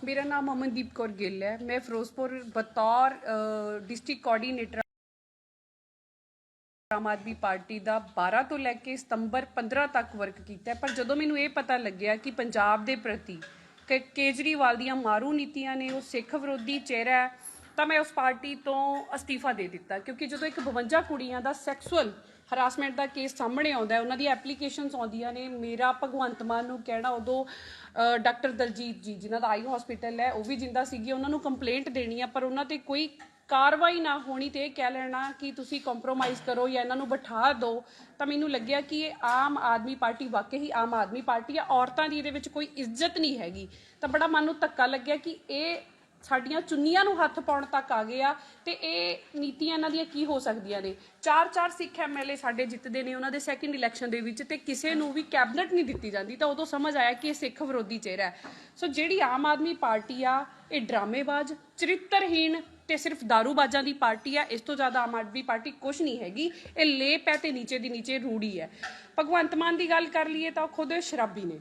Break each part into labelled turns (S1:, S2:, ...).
S1: मेरा नाम अमनदीप कौर गिल है। मैं फिरोजपुर बतौर डिस्ट्रिक्ट कोआर्डीनेटर आम आदमी पार्टी का 12 तो लैके सितंबर 15 तक वर्क किया। पर जो मैनू ये पता लग्या कि पंजाब के प्रति केजरीवाल दियां मारू नीतियां ने, वो सिख विरोधी चेहरा है, तो मैं उस पार्टी तो अस्तीफा दे दिता। क्योंकि जो एक 52 कुड़ियां का सैक्सुअल हरासमेंट का केस सामने आता है, उन्होंने एप्लीकेशनस आउंदियां ने, मेरा भगवंत मान नूं कहना उदों डॉक्टर दलजीत जी जिन्हों का आई हॉस्पिटल है वो भी जिंदा सीगे, उन्होंने कंप्लेंट देनी है पर उन्होंने कोई कार्रवाई ना होनी तो कह लेना कि तुसी कंप्रोमाइज़ करो या इन्हों बिठा दो। तो मैनू लग्या कि ये आम आदमी पार्टी वाकई ही आम आदमी पार्टी है, औरतों की ये कोई इज्जत नहीं हैगी। तो बड़ा मन नूं धक्का लग्या कि ये साडियां चुन्नियां नूं हथ पाउण तक आ गए आ, ते ये नीतियां इन्हां दियां की हो सकदियां ने। 4 सिख MLA साडे जितदे ने उन्हां दे सैकेंड इलैक्शन दे विच, ते किसे नूं भी कैबिनेट नहीं दित्ती जांदी। तो उदों समझ आया कि ये सिख विरोधी चेहरा है। सो जिहड़ी आम आदमी पार्टी आ, ये ड्रामेबाज, चरित्रहीन ते सिर्फ दारूबाजां दी पार्टी है। इस तो ज़्यादा आम आदमी पार्टी कुछ नहीं हैगी। ये लेप है ते नीचे दी नीचे रूढ़ी है। भगवंत मान की गल कर लीए तो खुद शराबी ने,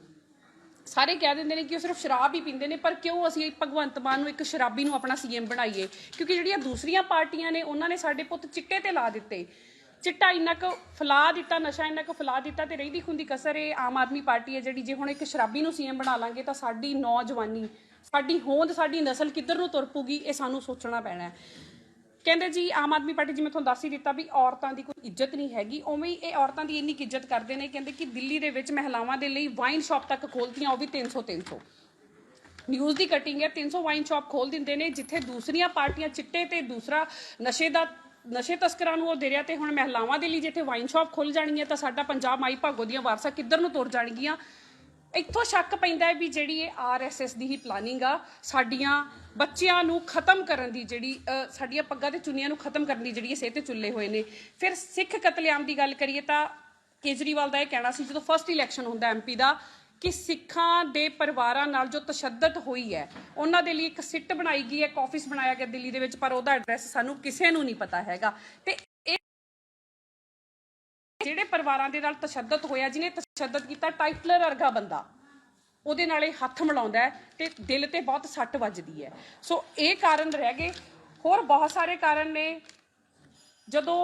S1: सारे कह देंगे ने कि सिर्फ शराब ही पींदे ने, पर क्यों असीं भगवंत मान एक शराबी नूं अपना CM बनाईए? क्योंकि जिहड़ियां दूसरियां पार्टियां ने उन्होंने साडे पुत चिट्टे ते ला दिते, चिट्टा इन्ना क फैला दिता, नशा इन्ना क फैला दिता, ते रही खुंदी कसर ये आम आदमी पार्टी है जिहड़ी। जे हुण एक शराबी नूं CM बना लांगे तो साडी नौजवानी, साडी होंद, साडी नस्ल किधर नूं तुर पऊगी, ये सानूं सोचना पैना है। कहते जी आम आदमी पार्टी जिवें तुहानूं दस ही दिता भी औरतों की कोई इज्जत नहीं हैगी, उवें ही ये औरतों की इन्नी इज्जत करते हैं। कहते कि दिल्ली दे विच महिलावां दे लई वाइन शॉप तक खोलतियां, वो भी 300 न्यूज़ की कटिंग है। 300 वाइन शॉप खोल दिंदे ने, जिथे दूसरियां पार्टियां चिट्टे ते दूसरा नशे तस्करां नूं दे रहा, तो हुण महिलावां दे लई जिथे वाइन शॉप खुल जानी है तो साडा पंजाब माई भागो दियां वारसां किधर नूं तुर जाणगियां। इत्थों शक पैंदा है भी जिहड़ी ये RSS की ही प्लानिंग आ साडियां बच्चियां नूं खत्म करन दी, जिहड़ी साडियां पग्गां ते चुन्नियां नूं खत्म करन दी जिहड़ी सिर ते चुल्ले होए ने। फिर सिख कतलेआम की गल करिए तो केजरीवाल का यह कहना सी जो फर्स्ट इलैक्शन होंदा MP का कि सिखां दे परिवारां नाल जो तशद्दद हुई है उन्हां दे लई एक सिट बनाई गई है, एक ऑफिस बनाया गया दिल्ली दे विच, पर उहदा एड्रैस सानूं किसे नूं नहीं पता हैगा। ते ਜਿਹੜੇ ਪਰਿਵਾਰਾਂ ਦੇ ਨਾਲ ਤਸ਼ੱਦਦ ਹੋਇਆ, ਜਿਹਨੇ ਤਸ਼ੱਦਦ ਕੀਤਾ, ਟਾਈਟਲਰ ਵਰਗਾ ਬੰਦਾ ਉਹਦੇ ਨਾਲੇ ਹੱਥ ਮਿਲਾਉਂਦਾ ਤੇ ਦਿਲ ਤੇ ਬਹੁਤ ਸੱਟ ਵੱਜਦੀ ਹੈ। ਸੋ ਇਹ ਕਾਰਨ ਰਹਿ ਗਏ, ਹੋਰ ਬਹੁਤ ਸਾਰੇ ਕਾਰਨ ਨੇ। ਜਦੋਂ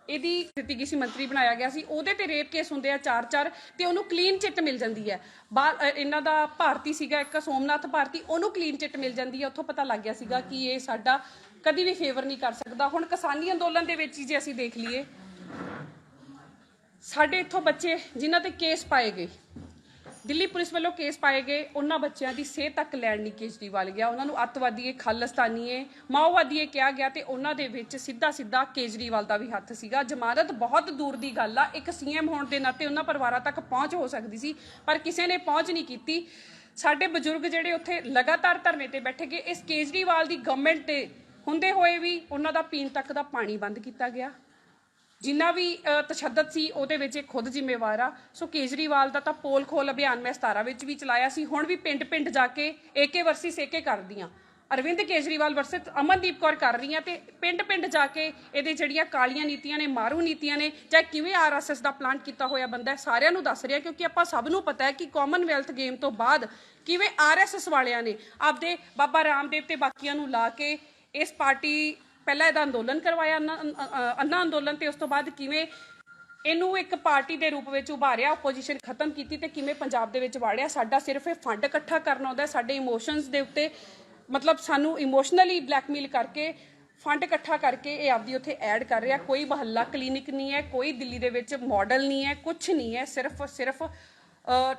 S1: ਇਹਦੀ ਦਿੱਤੀ ਗਈ ਸੀ, ਮੰਤਰੀ ਬਣਾਇਆ ਗਿਆ ਸੀ, ਉਹਦੇ ਤੇ ਰੇਪ ਕੇਸ ਹੁੰਦੇ ਆ 4 ਤੇ ਉਹਨੂੰ ਕਲੀਨ ਚਿੱਟ ਮਿਲ ਜਾਂਦੀ ਹੈ। ਇਹਨਾਂ ਦਾ ਭਾਰਤੀ ਸੀਗਾ ਇੱਕ ਸੋਮਨਾਥ ਭਾਰਤੀ, ਉਹਨੂੰ ਕਲੀਨ ਚਿੱਟ ਮਿਲ ਜਾਂਦੀ ਹੈ। ਉੱਥੋਂ ਪਤਾ ਲੱਗ ਗਿਆ ਸੀਗਾ ਕਿ ਇਹ ਸਾਡਾ ਕਦੀ ਵੀ ਫੇਵਰ ਨਹੀਂ ਕਰ ਸਕਦਾ। ਹੁਣ ਕਿਸਾਨੀ ਅੰਦੋਲਨ ਦੇ ਵਿੱਚ ਜੇ ਅਸੀਂ ਦੇਖ ਲਈਏ, साढ़े इत्थों बच्चे जिन्हां ते केस पाए गए, दिल्ली पुलिस वालों केस पाए गए, उन्हां बच्चों की सेहत तक लैण नहीं केजरीवाल गया। उन्होंने अतवादी खालिस्तानी माओवादी कहा गया, तो उन्होंने विच सीधा सीधा केजरीवाल का भी हथ सीगा। जमानत बहुत दूर की गल आ, एक CM होने के नाते उन्हां परिवारां तक पहुँच हो सकती सी, पर किसी ने पहुँच नहीं की। साडे बजुर्ग जिहड़े उत्थे लगातार धरने ते बैठे गए, इस केजरीवाल की गवर्नमेंट ते हुंदे होए भी उन्हां दा पीण तक दा पानी बंद किया गया। जिन्ना भी तशद्दद सी ਉਹਦੇ ਵਿੱਚ खुद जिम्मेवार आ। सो केजरीवाल का तो पोल खोल अभियान मैं 17 ਵਿੱਚ भी चलाया सी, हुण भी पिंड पिंड जाके AK वर्सिस AK करदी हाँ, अरविंद केजरीवाल वर्सिस अमनदीप कौर कर रही हैं, तो पिंड पिंड जाके ये जड़ियाँ कालियां नीतियां ने, मारू नीतियां ने, चाहे किवें RSS का प्लान किया होया बंदा है, सारिਆਂ ਨੂੰ दस रहा। क्योंकि आपां सब नूं पता है कि कॉमनवैल्थ गेम तो बाद किवें RSS वालियां ने आपदे बाबा रामदेव ते बाकियां नूं ला के इस पार्टी पहला ਇਹਦਾ ਅੰਦੋਲਨ ਕਰਵਾਇਆ, ਅੰਨਾ ਅੰਦੋਲਨ, ਤੇ ਉਸ ਤੋਂ ਬਾਅਦ ਕਿਵੇਂ ਇਹਨੂੰ ਇੱਕ ਪਾਰਟੀ ਦੇ ਰੂਪ ਵਿੱਚ ਉਭਾਰਿਆ, ਆਪੋਜੀਸ਼ਨ ਖਤਮ ਕੀਤੀ, ਤੇ ਕਿਵੇਂ ਪੰਜਾਬ ਦੇ ਵਿੱਚ ਵਾੜਿਆ। ਸਾਡਾ ਸਿਰਫ ਇਹ ਫੰਡ ਇਕੱਠਾ ਕਰਨਾ ਹੁੰਦਾ, ਸਾਡੇ ਇਮੋਸ਼ਨਸ ਦੇ ਉੱਤੇ मतलब सानू इमोशनली ब्लैकमेल करके फंड इकट्ठा करके ये आपदी उत्थे ऐड कर रहा। कोई महल्ला क्लीनिक नहीं है, कोई दिल्ली दे विच मॉडल नहीं है, कुछ नहीं है, सिर्फ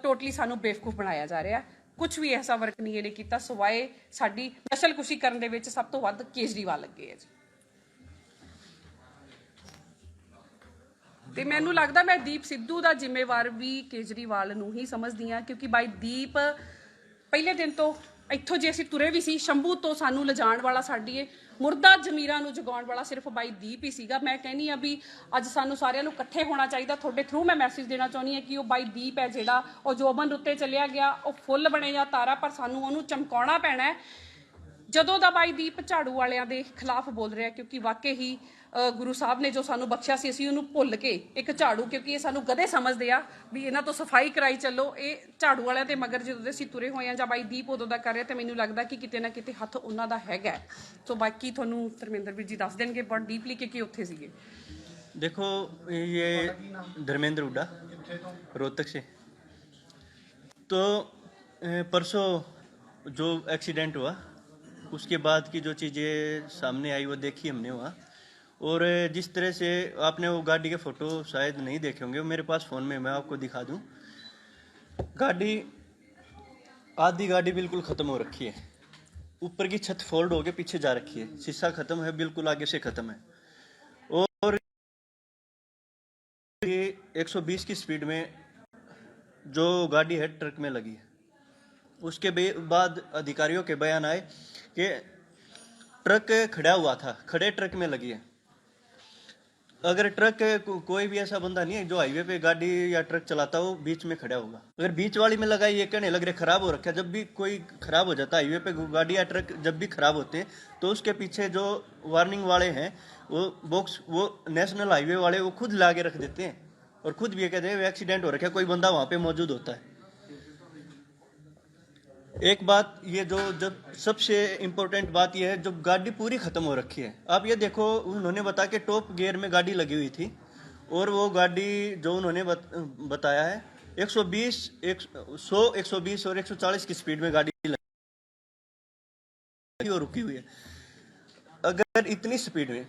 S1: टोटली सानू बेवकूफ बनाया जा रहा। कुछ भी ऐसा वर्क नहीं इन्हें किया सिवाए साडी नस्लकुशी करन दे विच सब तो वध केजरीवाल लगे है जी। तो मैनू लगता मैं दीप सिद्धू का जिम्मेवार भी केजरीवाल नूं ही समझदी हाँ, क्योंकि बाई दीप पहले दिन तो इत्थों जे असीं तुरे भी सी, शंभू तो सानू लिजाण वाला साडी मुर्दा जमीरां नूं जगाउण वाला सिर्फ बाई दीप ही सीगा। मैं कहनी हाँ भी अज सानू सारिआं नूं इकट्ठे होना चाहिए। तुहाडे थ्रू मैं मैसेज देना चाहुंदी हाँ कि वो बाई दीप है जिहड़ा वो जोबन उत्ते चलिया गया, वो फुल बने या तारा, पर सानू उहनूं चमकाउणा पैना है। ਜਦੋਂ ਦਾ ਬਾਈ ਦੀਪ ਝਾੜੂ ਵਾਲਿਆਂ ਦੇ ਖਿਲਾਫ ਬੋਲ ਰਿਹਾ, ਕਿਉਂਕਿ ਵਾਕਈ ਹੀ ਗੁਰੂ ਸਾਹਿਬ ਨੇ ਜੋ ਸਾਨੂੰ ਬਖਸ਼ਿਆ ਸੀ ਅਸੀਂ ਉਹਨੂੰ ਭੁੱਲ ਕੇ ਇੱਕ ਝਾੜੂ, ਕਿਉਂਕਿ ਇਹ ਸਾਨੂੰ ਗਧੇ ਸਮਝਦੇ ਆ ਵੀ ਇਹਨਾਂ ਤੋਂ ਸਫਾਈ ਕਰਾਈ ਚੱਲੋ, ਇਹ ਝਾੜੂ ਵਾਲਿਆਂ ਦੇ ਮਗਰ ਜਦੋਂ ਦੇ ਅਸੀਂ ਤੁਰੇ ਹੋਏ ਆ ਜਾਂ ਬਾਈ ਦੀਪ ਉਦੋਂ ਦਾ ਕਰ ਰਿਹਾ, ਤੇ ਮੈਨੂੰ ਲੱਗਦਾ ਕਿ ਕਿਤੇ ਨਾ ਕਿਤੇ ਹੱਥ ਉਹਨਾਂ ਦਾ ਹੈਗਾ। ਸੋ ਬਾਕੀ ਤੁਹਾਨੂੰ ਧਰਮਿੰਦਰ ਵੀਰ ਜੀ ਦੱਸ ਦੇਣਗੇ ਬਹੁਤ ਡੀਪਲੀ ਕਿ ਉੱਥੇ ਸੀਗੇ।
S2: देखो ये धर्मेंद्र हुड्डा रोहतक से। तो परसों जो एक्सीडेंट हुआ उसके बाद की जो चीज़ें सामने आई वो देखी हमने वहाँ, और जिस तरह से आपने वो गाड़ी के फ़ोटो शायद नहीं देखे होंगे, मेरे पास फ़ोन में मैं आपको दिखा दूँ। गाड़ी आधी गाड़ी बिल्कुल ख़त्म हो रखी है, ऊपर की छत फोल्ड होके पीछे जा रखी है, शीशा ख़त्म है, बिल्कुल आगे से ख़त्म है। और ये 120 की स्पीड में जो गाड़ी है ट्रक में लगी है। उसके बाद अधिकारियों के बयान आए कि ट्रक खड़ा हुआ था, खड़े ट्रक में लगी है। अगर ट्रक कोई भी ऐसा बंदा नहीं है जो हाईवे पे गाड़ी या ट्रक चलाता हो बीच में खड़ा होगा, अगर बीच वाली में लगाई, ये कहने लग रहे खराब हो रखा है। जब भी कोई खराब हो जाता है हाईवे पे गाड़ी या ट्रक जब भी खराब होते हैं तो उसके पीछे जो वार्निंग वाले हैं वो बॉक्स, वो नेशनल हाईवे वाले वो खुद ला के रख देते हैं और खुद भी ये कहते हैं एक्सीडेंट हो रखा है, कोई बंदा वहां पे मौजूद होता है। एक बात ये जो जब सबसे इम्पोर्टेंट बात ये है, जब गाड़ी पूरी खत्म हो रखी है, आप ये देखो उन्होंने बताया कि टॉप गियर में गाड़ी लगी हुई थी, और वो गाड़ी जो उन्होंने बताया है 120, 100, 120 और 140 की स्पीड में गाड़ी लगी और रुकी हुई है। अगर इतनी स्पीड में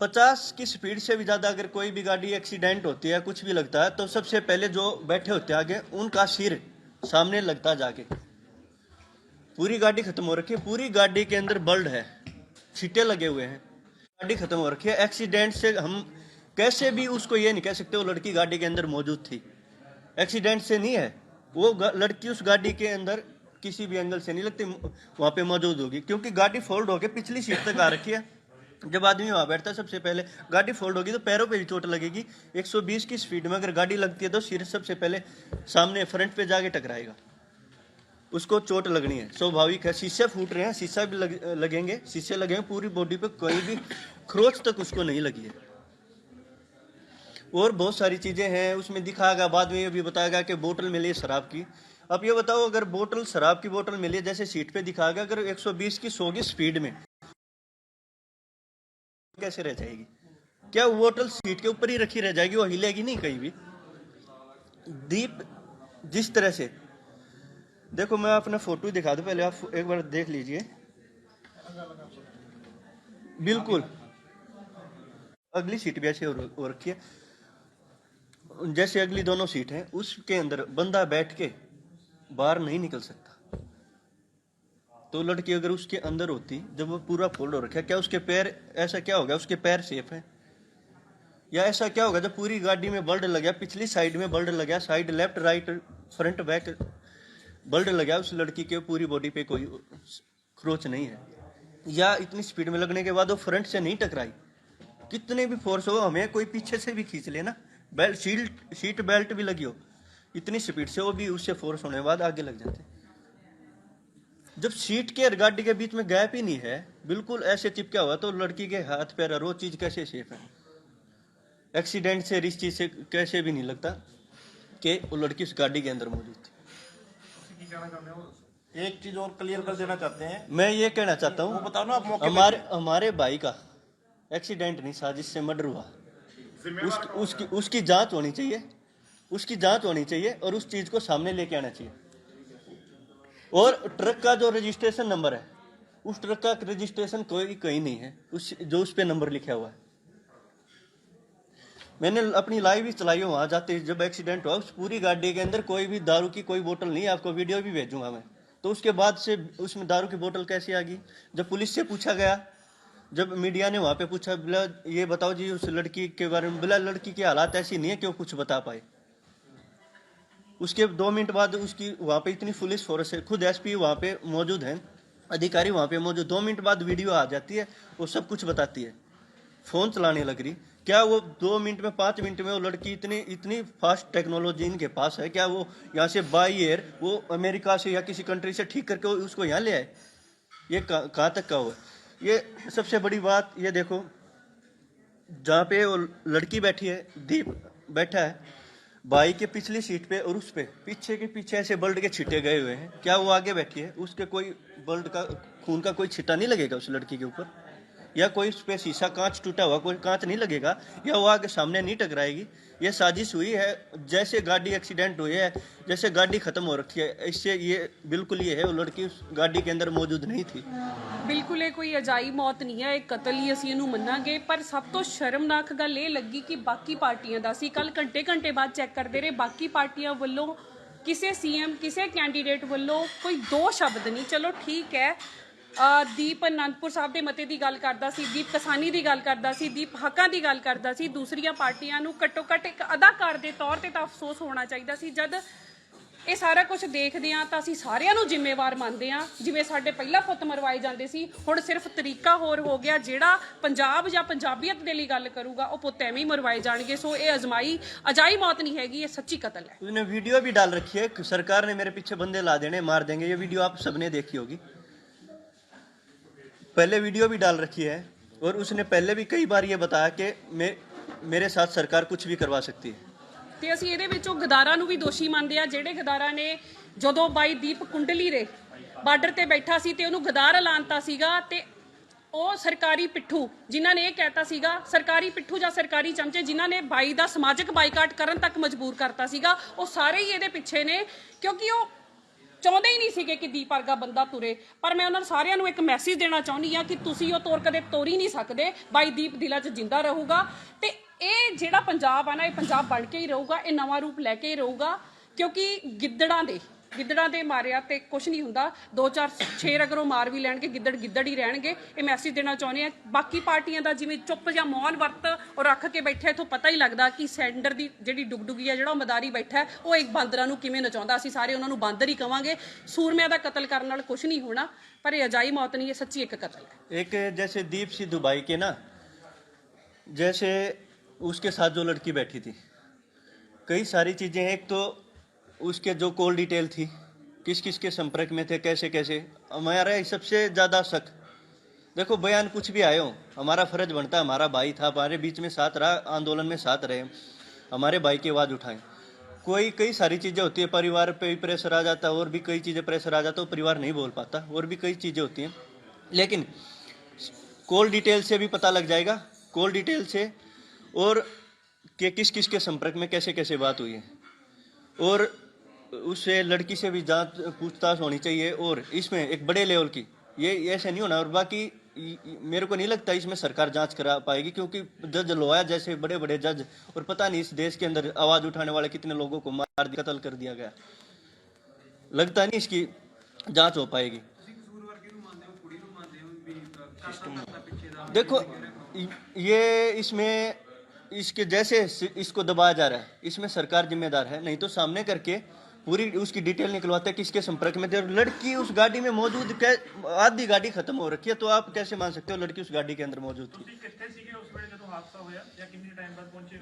S2: 50 की स्पीड से भी ज़्यादा अगर कोई भी गाड़ी एक्सीडेंट होती है, कुछ भी लगता है, तो सबसे पहले जो बैठे होते हैं आगे उनका सिर सामने लगता जाके। पूरी गाड़ी खत्म हो रखी है, पूरी गाड़ी के अंदर बल्ड है, छींटे लगे हुए हैं, गाड़ी खत्म हो रखी है। एक्सीडेंट से हम कैसे भी उसको ये नहीं कह सकते वो लड़की गाड़ी के अंदर मौजूद थी, एक्सीडेंट से नहीं है। वो लड़की उस गाड़ी के अंदर किसी भी एंगल से नहीं लगती वहाँ पे मौजूद होगी, क्योंकि गाड़ी फोल्ड होकर पिछली सीट तक आ रखी है। जब आदमी वहाँ बैठता है सबसे पहले गाड़ी फोल्ड होगी तो पैरों पे भी चोट लगेगी। 120 की स्पीड में अगर गाड़ी लगती है तो सिर सबसे पहले सामने फ्रंट पे जाके टकराएगा, उसको चोट लगनी है, स्वाभाविक है। शीशे फूट रहे हैं, शीशा भी लगेंगे, शीशे लगेंगे, पूरी बॉडी पे कोई भी खरोच तक उसको नहीं लगी है। और बहुत सारी चीज़ें हैं उसमें दिखाएगा, बाद में ये भी बताएगा कि बोतल मिली है शराब की। अब ये बताओ अगर बोतल शराब की बोतल मिली है जैसे सीट पे दिखाएगा, अगर 120 की 100 की स्पीड में कैसे रह जाएगी? क्या वो बोतल सीट के ऊपर ही रखी रह जाएगी, वो हिलेगी नहीं कहीं भी? दीप जिस तरह से देखो, मैं अपना फोटो दिखा दूं, पहले आप एक बार देख लीजिए। बिल्कुल अगली सीट भी ऐसे हो रखी है, जैसे अगली दोनों सीट हैं उसके अंदर बंदा बैठ के बाहर नहीं निकल सकता। तो लड़की अगर उसके अंदर होती, जब वो पूरा फोल्ड हो रखा है, क्या उसके पैर, ऐसा क्या होगा उसके पैर सेफ है? या ऐसा क्या होगा जब पूरी गाड़ी में बल्ड लग गया, पिछली साइड में बल्ड लग गया, side left right front back blood लग गया, उस लड़की के पूरी बॉडी पे कोई खरोच नहीं है, या इतनी स्पीड में लगने के बाद वो फ्रंट से नहीं टकराई, कितने भी फोर्स हो, हमें कोई पीछे से भी खींच लेना, बेल्ट सीट बेल्ट भी लगी हो, इतनी स्पीड से वो भी उससे फोर्स होने के बाद आगे लग जाते। जब सीट के और गाड़ी के बीच में गैप ही नहीं है, बिल्कुल ऐसे चिपका हुआ, तो लड़की के हाथ पैर और वो चीज कैसे सेफ है? एक्सीडेंट से इस चीज से कैसे भी नहीं लगता कि वो लड़की उस गाड़ी के अंदर मौजूद थी।
S3: एक चीज और क्लियर कर देना चाहते हैं,
S2: मैं ये कहना चाहता हूँ,
S3: बताओ ना आप मौके
S2: हमारे भाई का एक्सीडेंट नहीं, साजिश से मर्डर हुआ, उसकी जांच होनी चाहिए, उसकी जांच होनी चाहिए और उस चीज को सामने लेके आना चाहिए। और ट्रक का जो रजिस्ट्रेशन नंबर है, उस ट्रक का रजिस्ट्रेशन कोई कहीं नहीं है, जो उस पे नंबर लिखा हुआ है। मैंने अपनी लाइव भी चलाई है वहां जाते, जब एक्सीडेंट हुआ उस पूरी गाड़ी के अंदर कोई भी दारू की कोई बोतल नहीं है, आपको वीडियो भी भेजूंगा मैं। तो उसके बाद से उसमें दारू की बोतल कैसे आ गई? जब पुलिस से पूछा गया, जब मीडिया ने वहां पे पूछा, बोला ये बताओ जी उस लड़की के बारे में, बोला लड़की की हालात ऐसी नहीं है कि वो कुछ बता पाए। उसके 2 मिनट बाद उसकी वहां पे इतनी पुलिस फोर्स है, खुद एसपी वहां पे मौजूद है, अधिकारी वहां पे मौजूद, 2 मिनट बाद वीडियो आ जाती है, वो सब कुछ बताती है, फोन चलाने लग रही। क्या वो 2 मिनट में 5 मिनट में वो लड़की इतनी फास्ट टेक्नोलॉजी इनके पास है, क्या वो यहाँ से बाई एयर वो अमेरिका से या किसी कंट्री से ठीक करके उसको यहाँ ले आए? ये कहाँ तक का हुआ? ये सबसे बड़ी बात ये देखो, जहाँ पे वो लड़की बैठी है, दीप बैठा है भाई के पिछली सीट पे, और उस पे पीछे के पीछे ऐसे ब्लड के छींटे गए हुए हैं। क्या वो आगे बैठी है, उसके कोई ब्लड का, खून का कोई छींटा नहीं लगेगा उस लड़की के ऊपर? या कोई उस पे शीशा कांच टूटा हुआ कोई कांच नहीं लगेगा? या वो आगे सामने नहीं टकराएगी? ये साजिश हुई है। जैसे गाड़ी एक्सीडेंट हुई है, जैसे गाड़ी खत्म हो रखी है, इससे ये बिल्कुल ये है वो लड़की उस गाड़ी के अंदर मौजूद नहीं थी।
S1: ਬਿਲਕੁਲ ਇਹ ਕੋਈ ਅਜਾਈ ਮੌਤ ਨਹੀਂ ਹੈ, ਇਹ ਕਤਲ ਹੀ ਅਸੀਂ ਇਹਨੂੰ ਮੰਨਾਂਗੇ। ਪਰ ਸਭ ਤੋਂ ਸ਼ਰਮਨਾਕ ਗੱਲ ਇਹ ਲੱਗੀ ਕਿ ਬਾਕੀ ਪਾਰਟੀਆਂ ਦਾ, ਅਸੀਂ ਕੱਲ ਘੰਟੇ ਬਾਅਦ ਚੈੱਕ ਕਰਦੇ ਰਹੇ, ਬਾਕੀ ਪਾਰਟੀਆਂ ਵੱਲੋਂ ਕਿਸੇ ਸੀਐਮ ਕਿਸੇ ਕੈਂਡੀਡੇਟ ਵੱਲੋਂ ਕੋਈ ਦੋ ਸ਼ਬਦ ਨਹੀਂ। ਚਲੋ ਠੀਕ ਹੈ, ਦੀਪ ਅਨੰਦਪੁਰ ਸਾਹਿਬ ਦੇ ਮਤੇ ਦੀ ਗੱਲ ਕਰਦਾ ਸੀ, ਦੀਪ ਕਿਸਾਨੀ ਦੀ ਗੱਲ ਕਰਦਾ ਸੀ, ਦੀਪ ਹੱਕਾਂ ਦੀ ਗੱਲ ਕਰਦਾ ਸੀ। ਦੂਸਰੀਆਂ ਪਾਰਟੀਆਂ ਨੂੰ ਘੱਟੋ ਘੱਟ ਇੱਕ ਅਦਾਕਾਰ ਦੇ ਤੌਰ ਤੇ ਤਾਂ ਅਫਸੋਸ ਹੋਣਾ ਚਾਹੀਦਾ ਸੀ। ਜਦ ਇਹ ਸਾਰਾ ਕੁਝ ਦੇਖਦੇ ਆ ਤਾਂ ਅਸੀਂ ਸਾਰਿਆਂ ਨੂੰ ਜ਼ਿੰਮੇਵਾਰ ਮੰਨਦੇ ਆ। ਜਿਵੇਂ ਸਾਡੇ ਪਹਿਲਾਂ ਪੁੱਤ ਮਰਵਾਏ ਜਾਂਦੇ ਸੀ, ਹੁਣ ਸਿਰਫ ਤਰੀਕਾ ਹੋਰ ਹੋ ਗਿਆ। ਜਿਹੜਾ ਪੰਜਾਬ ਜਾਂ ਪੰਜਾਬੀਅਤ ਦੇ ਲਈ ਗੱਲ ਕਰੂਗਾ ਉਹ ਪੁੱਤ ਐਵੇਂ ਹੀ ਮਰਵਾਏ ਜਾਣਗੇ। ਸੋ ਇਹ ਅਜਾਈ ਮੌਤ ਨਹੀਂ ਹੈਗੀ, ਇਹ ਸੱਚੀ ਕਤਲ ਹੈ।
S2: उसने वीडियो भी डाल रखी है, सरकार ने मेरे पीछे बंदे ला देने, मार देंगे। ये वीडियो आप सबने देखी होगी, पहले वीडियो भी डाल रखी है। और उसने पहले भी कई बार ये बताया कि मेरे साथ सरकार कुछ भी करवा सकती है।
S1: ਤੇ ਅਸੀਂ ਇਹਦੇ ਵਿੱਚੋਂ ਗਦਾਰਾਂ ਨੂੰ ਵੀ ਦੋਸ਼ੀ ਮੰਨਦੇ ਆ। ਜਿਹੜੇ ਗਦਾਰਾਂ ਨੇ ਜਦੋਂ ਬਾਈ ਦੀਪ ਕੁੰਡਲੀ ਦੇ ਬਾਰਡਰ ਤੇ ਬੈਠਾ ਸੀ ਤੇ ਉਹਨੂੰ ਗਦਾਰ ਐਲਾਨਤਾ ਸੀਗਾ, ਤੇ ਉਹ ਸਰਕਾਰੀ ਪਿੱਠੂ ਜਿਨ੍ਹਾਂ ਨੇ ਇਹ ਕਹਿਤਾ ਸੀਗਾ, ਸਰਕਾਰੀ ਪਿੱਠੂ ਜਾਂ ਸਰਕਾਰੀ ਚਮਚੇ ਜਿਨ੍ਹਾਂ ਨੇ ਬਾਈ ਦਾ ਸਮਾਜਿਕ ਬਾਈਕਾਟ ਕਰਨ ਤੱਕ ਮਜਬੂਰ ਕਰਤਾ ਸੀਗਾ, ਉਹ ਸਾਰੇ ਹੀ ਇਹਦੇ ਪਿੱਛੇ ਨੇ। ਕਿਉਂਕਿ ਉਹ ਚਾਹੁੰਦੇ ਹੀ ਨਹੀਂ ਸੀਗੇ ਕਿ ਦੀਪ ਵਰਗਾ ਬੰਦਾ ਤੁਰੇ। ਪਰ ਮੈਂ ਉਹਨਾਂ ਸਾਰਿਆਂ ਨੂੰ ਇੱਕ ਮੈਸੇਜ ਦੇਣਾ ਚਾਹੁੰਦੀ ਆ ਕਿ ਤੁਸੀਂ ਉਹ ਕਦੇ ਤੋੜ ਹੀ ਨਹੀਂ ਸਕਦੇ। ਬਾਈ ਦੀਪ ਦਿਲਾਂ 'ਚ ਜਿੰਦਾ ਰਹੂਗਾ, ਤੇ ਇਹ ਜਿਹੜਾ ਪੰਜਾਬ ਆ ਨਾ, ਇਹ ਪੰਜਾਬ ਬਣ ਕੇ ਹੀ ਰਹੂਗਾ, ਇਹ ਨਵਾਂ ਰੂਪ ਲੈ ਕੇ ਹੀ ਰਹੂਗਾ। ਕਿਉਂਕਿ ਗਿੱਦੜਾਂ ਦੇ ਮਾਰਿਆ ਤੇ ਕੁਝ ਨਹੀਂ ਹੁੰਦਾ। 2-4 ਸ਼ੇਰ ਅਗਰ ਉਹ ਮਾਰ ਵੀ ਲੈਣਗੇ, ਗਿੱਦੜ ਹੀ ਰਹਿਣਗੇ। ਇਹ ਮੈਸੇਜ ਦੇਣਾ ਚਾਹੁੰਦੇ ਆ। ਬਾਕੀ ਪਾਰਟੀਆਂ ਦਾ ਜਿਵੇਂ ਚੁੱਪ ਜਾਂ ਮੌਨ ਵਰਤ ਔਰ ਰੱਖ ਕੇ ਬੈਠਾ, ਇੱਥੋਂ ਪਤਾ ਹੀ ਲੱਗਦਾ ਕਿ ਸੈਂਡਰ ਦੀ ਜਿਹੜੀ ਡੁਗਡੁਗੀ ਆ, ਜਿਹੜਾ ਉਹ ਮਦਾਰੀ ਬੈਠਾ, ਉਹ ਇੱਕ ਬਾਂਦਰਾਂ ਨੂੰ ਕਿਵੇਂ ਨਚਾਉਂਦਾ। ਅਸੀਂ ਸਾਰੇ ਉਹਨਾਂ ਨੂੰ ਬਾਂਦਰ ਹੀ ਕਵਾਂਗੇ। ਸੂਰਮਿਆਂ ਦਾ ਕਤਲ ਕਰਨ ਨਾਲ ਕੁਝ ਨਹੀਂ ਹੋਣਾ, ਪਰ ਇਹ ਅਜਾਈ ਮੌਤ ਨਹੀਂ, ਇਹ ਸੱਚੀ ਇੱਕ ਕਤਲ ਹੈ।
S2: एक जैसे दीप सिद्धू भाई के ना, जैसे उसके साथ जो लड़की बैठी थी, कई सारी चीजें। एक तो उसके जो कॉल डिटेल थी, किस किस के संपर्क में थे, कैसे कैसे। हमारा सबसे ज्यादा शक, देखो बयान कुछ भी आए हो, हमारा फर्ज बनता है, हमारा भाई था, हमारे बीच में साथ रहा, आंदोलन में साथ रहे, हमारे भाई की आवाज उठाएं। कई सारी चीजें होती है, परिवार पे भी प्रेशर आ जाता है, और भी कई चीजें प्रेशर आ जाता है, परिवार नहीं बोल पाता, और भी कई चीजें होती हैं। लेकिन कॉल डिटेल से भी पता लग जाएगा, कॉल डिटेल से, और कि किस किस के संपर्क में कैसे कैसे बात हुई है। और उससे लड़की से भी जांच पूछताछ होनी चाहिए, और इसमें एक बड़े लेवल की, ये ऐसे नहीं होना। और बाकी मेरे को नहीं लगता इसमें सरकार जांच करा पाएगी, क्योंकि जज लोया जैसे बड़े बड़े जज, और पता नहीं इस देश के अंदर आवाज उठाने वाले कितने लोगों को मार कत्ल कर दिया गया, लगता नहीं इसकी जांच हो पाएगी। देखो ये इसमें इसके जैसे इसको दबाया जा रहा है, इसमें सरकार जिम्मेदार है। नहीं तो सामने करके पूरी उसकी डिटेल निकलवाते हैं किसके संपर्क में थे। और लड़की उस गाड़ी में मौजूद, आधी गाड़ी खत्म हो रखी है, तो आप कैसे मान सकते हो लड़की उस गाड़ी के अंदर मौजूद थी?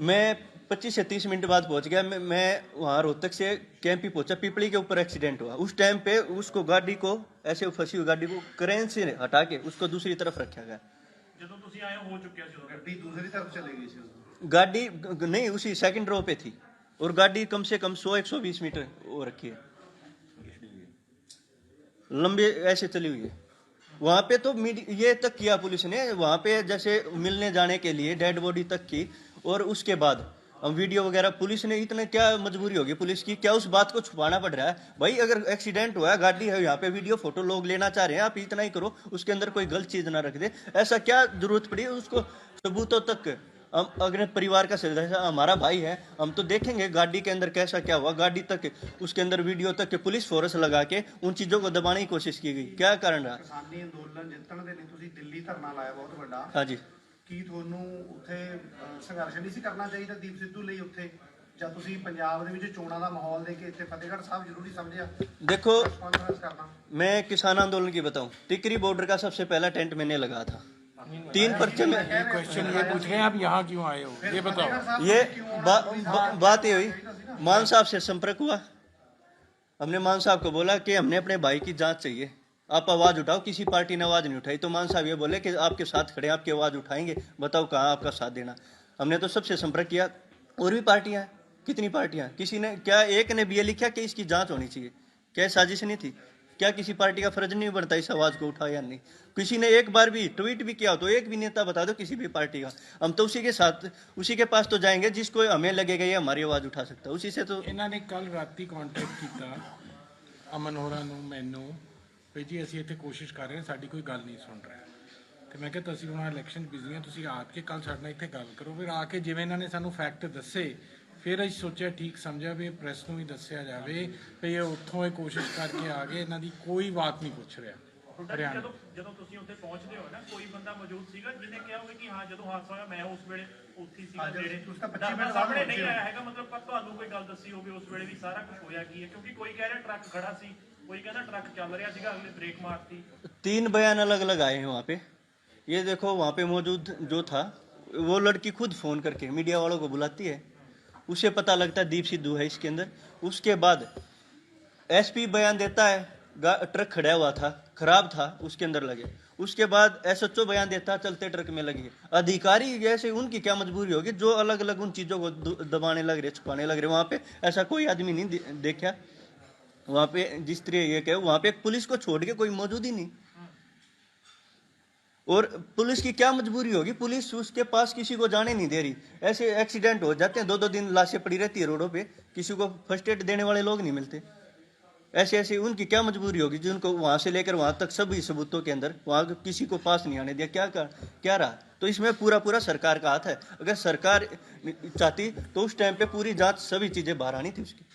S2: मैं 25 से 30 मिनट बाद पहुंच गया। मैं वहाँ रोहतक से कैंपी पहुंचा, पिपली के ऊपर एक्सीडेंट हुआ। उस टाइम पे उसको गाड़ी को, ऐसे फंसी हुई गाड़ी को क्रेन से हटा के उसको दूसरी तरफ रखा गया। गाड़ी नहीं, उसी सेकंड रो पे थी, और गाड़ी कम से कम 100-120 मीटर हो रखी है, लंबे ऐसे चली हुई है। वहां पे तो ये तक किया पुलिस ने, वहां पे जैसे मिलने जाने के लिए डेड बॉडी तक की। और उसके बाद हम वीडियो वगैरह, पुलिस ने इतने, क्या मजबूरी होगी पुलिस की, क्या उस बात को छुपाना पड़ रहा है? भाई अगर एक्सीडेंट हुआ है, गाड़ी है यहाँ पे, वीडियो फोटो लोग लेना चाह रहे हैं, आप इतना ही करो, उसके अंदर कोई गलत चीज ना रख दे। ऐसा क्या जरूरत पड़ी उसको सबूतों तक? हम अगर परिवार का सदस्य, हमारा भाई है, हम तो देखेंगे गाड़ी के अंदर कैसा क्या हुआ, गाड़ी तक, उसके अंदर वीडियो तक के पुलिस फोर्स लगा के उन चीजों को दबाने की कोशिश की गई। क्या कारण रहा?
S3: ਕਿਸਾਨੀ ਅੰਦੋਲਨ ਜਿੱਤਣ ਦੇ ਲਈ ਤੁਸੀਂ ਦਿੱਲੀ ਧਰਨਾ ਲਾਇਆ ਬਹੁਤ ਵੱਡਾ।
S2: हाँ जी।
S3: ਕੀ ਤੁਹਾਨੂੰ ਉੱਥੇ ਸੰਘਰਸ਼ ਨਹੀਂ ਸੀ ਕਰਨਾ ਚਾਹੀਦਾ ਦੀਪ ਸਿੱਧੂ ਲਈ ਉੱਥੇ, ਜਾਂ ਤੁਸੀਂ ਪੰਜਾਬ ਦੇ ਵਿੱਚ ਚੋਣਾਂ ਦਾ ਮਾਹੌਲ ਦੇ ਕੇ ਇੱਥੇ ਫਤਿਹਗੜ੍ਹ ਸਾਹਿਬ ਜ਼ਰੂਰੀ ਸਮਝਿਆ
S2: देखो,
S3: ਕਾਨਫਰੰਸ करना?
S2: मैं किसान आंदोलन की बताऊं, टिकरी बॉर्डर का सबसे पहला टेंट मैंने लगा था। 3 पर्चे में
S4: क्वेश्चन ये पूछ रहे हैं आप यहाँ क्यों आए हो, ये बताओ।
S2: ये बात ये हुई, मान साहब से संपर्क हुआ, हमने मान साहब को बोला कि हमने अपने भाई की जांच चाहिए, आप आवाज उठाओ, किसी पार्टी ने आवाज नहीं उठाई तो मान साहब ये बोले कि आपके साथ खड़े हैं, आपकी आवाज उठाएंगे, बताओ कहाँ आपका साथ देना। हमने तो सबसे संपर्क किया, और भी पार्टियां हैं, कितनी पार्टियां, किसी ने क्या एक ने भी ये लिखा कि इसकी जांच होनी चाहिए, क्या साजिश नहीं थी? क्या किसी पार्टी का फर्ज नहीं बनता इस आवाज को उठाया या नहीं? किसी ने एक बार भी ट्वीट भी किया हो तो एक भी नेता बता दो किसी भी पार्टी का, हम तो उसी के साथ उसी के पास तो जाएंगे जिसको हमें लगेगा ये हमारी आवाज उठा सकता है, उसी से तो।
S4: ਇਹਨਾਂ ਨੇ ਕੱਲ ਰਾਤੀ ਕੰਟੈਕਟ ਕੀਤਾ ਅਮਨ ਹੋਰਾਂ ਨੂੰ, ਮੈਨੂੰ ਵੀ ਜੀ ਅਸੀਂ ਇੱਥੇ ਕੋਸ਼ਿਸ਼ ਕਰ ਰਹੇ ਹਾਂ, ਸਾਡੀ ਕੋਈ ਗੱਲ ਨਹੀਂ ਸੁਣ ਰਿਹਾ। ਤੇ ਮੈਂ ਕਿਹਾ ਤੁਸੀਂ ਹੁਣ ਇਲੈਕਸ਼ਨ ਬਿਜ਼ੀ ਆ, ਤੁਸੀਂ ਆ ਕੇ ਕੱਲ ਸਾਡੇ ਨਾਲ ਇੱਥੇ ਗੱਲ ਕਰੋ। ਫਿਰ ਆ ਕੇ ਜਿਵੇਂ ਇਹਨਾਂ ਨੇ ਸਾਨੂੰ ਫੈਕਟ ਦੱਸੇ, ਫਿਰ ਅਸੀਂ ਸੋਚਿਆ ਠੀਕ ਸਮਝਿਆ ਵੀ ਪ੍ਰੈਸ ਨੂੰ ਵੀ ਦੱਸਿਆ ਜਾਵੇ ਵੀ ਇਹ ਉੱਥੋਂ ਇਹ ਕੋਸ਼ਿਸ਼ ਕਰਕੇ ਆ ਗਏ, ਇਹਨਾਂ ਦੀ ਕੋਈ ਬਾਤ ਨਹੀਂ ਪੁੱਛ ਰਿਹਾ ਹਰਿਆਣਾ।
S5: ਜਦੋਂ ਤੁਸੀਂ ਉੱਥੇ ਪਹੁੰਚਦੇ ਹੋ ਨਾ, ਕੋਈ ਬੰਦਾ ਮੌਜੂਦ ਸੀਗਾ ਜਿਹਨੇ ਕਿਹਾ ਹੋਵੇ ਕਿ ਹਾਂ ਜਦੋਂ ਹਾਦਸਾ ਹੋਇਆ ਮੈਂ ਉਸ ਵੇਲੇ ਉੱਥੇ ਸੀਗਾ, ਜਿਹੜੇ
S3: ਉਸ ਦਾ 25 ਮਿੰਟ
S5: ਸਾਹਮਣੇ ਨਹੀਂ ਆਇਆ ਹੈਗਾ, ਮਤਲਬ ਪਰ ਤੁਹਾਨੂੰ ਕੋਈ ਗੱਲ ਦੱਸੀ ਹੋਵੇ ਉਸ ਵੇਲੇ ਵੀ ਸਾਰਾ ਕੁਝ ਹੋਇਆ ਕੀ ਹੈ? ਕਿਉਂਕਿ ਕੋਈ ਕਹਿ ਰਿਹਾ ਟਰੱਕ ਖੜਾ ਸੀ, ਕੋਈ ਕਹਿੰਦਾ ਟਰੱਕ ਚੱਲ ਰਿਹਾ ਸੀਗਾ, ਅਗਲੇ ਬ੍ਰੇਕ मारती।
S2: 3 बयान अलग अलग आए हैं वहाँ पे। ये देखो वहाँ पे मौजूद जो था वो लड़की खुद फोन करके मीडिया वालों को बुलाती है, उसे पता लगता है दीप सिद्धू है इसके अंदर। उसके बाद एसपी बयान देता है ट्रक खड़ा हुआ था, खराब था, उसके अंदर लगे। उसके बाद एसएचओ बयान देता है चलते ट्रक में लगे। अधिकारी जैसे उनकी क्या मजबूरी होगी जो अलग अलग उन चीजों को दबाने लग रहे, छुपाने लग रहे। वहाँ पे ऐसा कोई आदमी नहीं देखा वहाँ पे, जिस तरह ये कहे वहाँ पे पुलिस को छोड़ के कोई मौजूद ही नहीं। और पुलिस की क्या मजबूरी होगी, पुलिस उसके पास किसी को जाने नहीं दे रही। ऐसे एक्सीडेंट हो जाते हैं, 2-2 दिन लाशें पड़ी रहती है रोडों पे, किसी को फर्स्ट एड देने वाले लोग नहीं मिलते। ऐसे ऐसे उनकी क्या मजबूरी होगी जिनको वहां से लेकर वहां तक सभी सबूतों के अंदर वहां किसी को पास नहीं आने दिया? क्या रहा? तो इसमें पूरा सरकार का हाथ है। अगर सरकार चाहती तो उस टाइम पे पूरी जांच सभी चीजें बाहर आनी थी उसकी।